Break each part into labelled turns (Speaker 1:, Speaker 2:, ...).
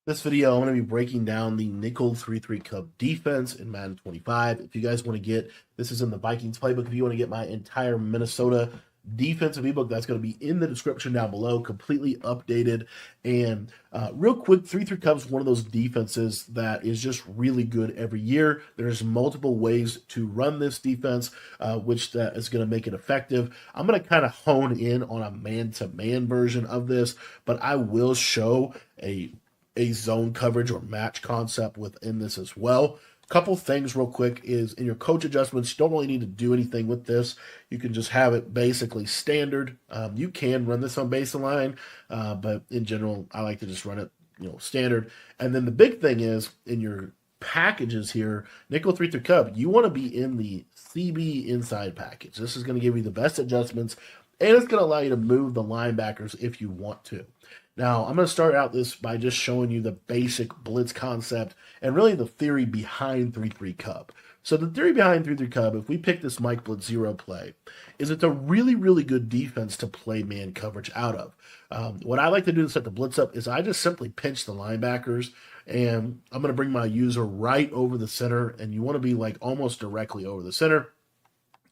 Speaker 1: This video, I'm going to be breaking down the nickel 3-3 Cub defense in Madden 25. If you guys want to get, this is in the Vikings playbook. If you want to get my entire Minnesota defensive ebook, that's going to be in the description down below, completely updated. And real quick, 3-3 Cubs is one of those defenses that is just really good every year. There's multiple ways to run this defense, which that is going to make it effective. I'm going to kind of hone in on a man-to-man version of this, but I will show a zone coverage or match concept within this as well. Couple things real quick is in your coach adjustments, you don't really need to do anything with this. You can just have it basically standard. You can run this on baseline, but in general, I like to just run it, standard. And then the big thing is in your packages here, nickel 3-3 Cub, you want to be in the CB inside package. This is going to give you the best adjustments, and it's going to allow you to move the linebackers if you want to. Now, I'm going to start out this by just showing you the basic blitz concept and really the theory behind 3-3 Cub. So the theory behind 3-3 Cub, if we pick this Mike Blitz 0 play, is it's a really, really good defense to play man coverage out of. What I like to do to set the blitz up is I just simply pinch the linebackers, and I'm going to bring my user right over the center, and you want to be like almost directly over the center,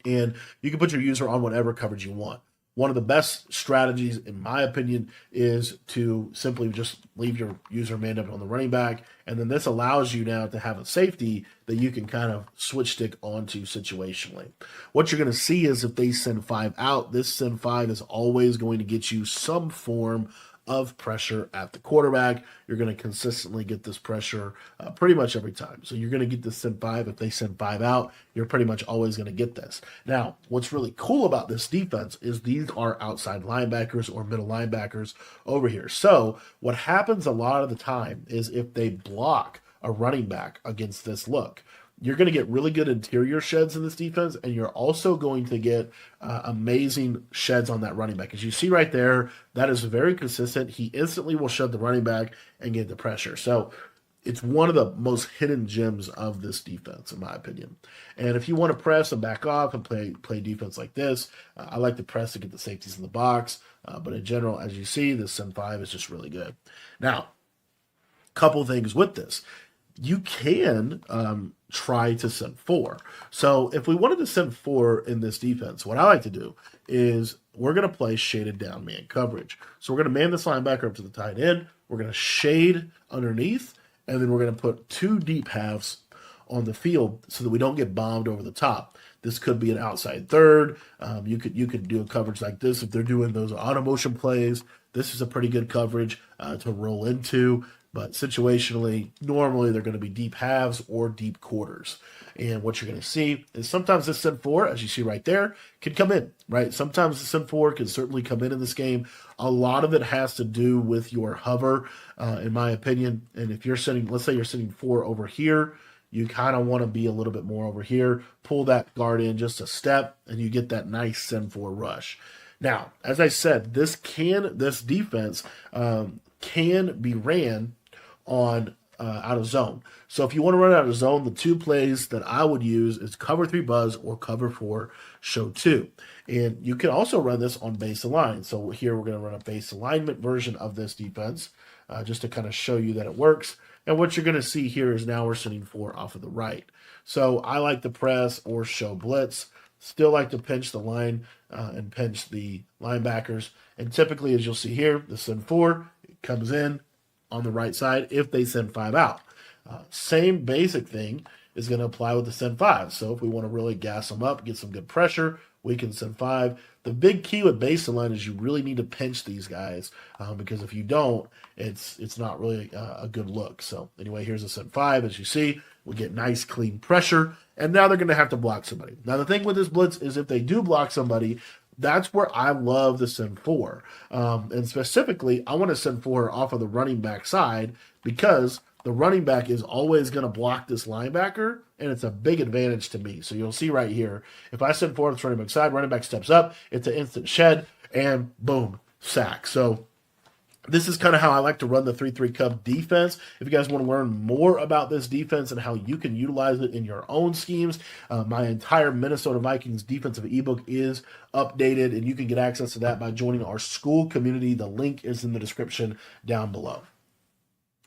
Speaker 1: and you can put your user on whatever coverage you want. One of the best strategies, in my opinion, is to simply just leave your user manned up on the running back, and then this allows you now to have a safety that you can kind of switch stick onto situationally. What you're going to see is if they send 5 out, this send 5 is always going to get you some form of pressure at the quarterback. You're going to consistently get this pressure pretty much every time. So you're going to get this send 5. If they send 5 out, you're pretty much always going to get this. Now, what's really cool about this defense is these are outside linebackers or middle linebackers over here. So what happens a lot of the time is if they block a running back against this look, you're going to get really good interior sheds in this defense, and you're also going to get amazing sheds on that running back. As you see right there, that is very consistent. He instantly will shed the running back and get the pressure. So it's one of the most hidden gems of this defense, in my opinion. And if you want to press and back off and play defense like this, I like to press to get the safeties in the box. But in general, as you see, this Send 5 is just really good. Now, couple things with this. You can try to send 4. So if we wanted to send 4 in this defense, what I like to do is we're going to play shaded down man coverage. So we're going to man this linebacker up to the tight end. We're going to shade underneath, and then we're going to put 2 deep halves on the field so that we don't get bombed over the top. This could be an outside third. You could do a coverage like this if they're doing those auto motion plays. This is a pretty good coverage to roll into. But situationally, normally they're going to be deep halves or deep quarters. And what you're going to see is sometimes this send 4, as you see right there, can come in, right? Sometimes the send 4 can certainly come in this game. A lot of it has to do with your hover, in my opinion. And if you're sending, let's say you're sending 4 over here, you kind of want to be a little bit more over here. Pull that guard in just a step, and you get that nice send 4 rush. Now, as I said, this defense can be ran on out of zone. So if you want to run out of zone, the 2 plays that I would use is cover 3 buzz or cover 4 show 2. And you can also run this on base align. So here we're going to run a base alignment version of this defense just to kind of show you that it works. And what you're going to see here is now we're sending 4 off of the right. So I like to press or show blitz. Still like to pinch the line and pinch the linebackers. And typically, as you'll see here, the send 4 it comes in on the right side if they send 5 out. Same basic thing is going to apply with the send 5. So if we want to really gas them up, get some good pressure, we can send 5. The big key with base line is you really need to pinch these guys because if you don't, it's not really a good look. So anyway, here's a send 5. As you see, we get nice clean pressure, and now they're going to have to block somebody. Now the thing with this blitz is if they do block somebody, that's where I love the send 4. And specifically, I want to send 4 off of the running back side because the running back is always going to block this linebacker, and it's a big advantage to me. So you'll see right here, if I send 4 on the running back side, running back steps up, it's an instant shed, and boom, sack. So this is kind of how I like to run the 3-3 Cub defense. If you guys want to learn more about this defense and how you can utilize it in your own schemes, my entire Minnesota Vikings defensive ebook is updated, and you can get access to that by joining our school community. The link is in the description down below.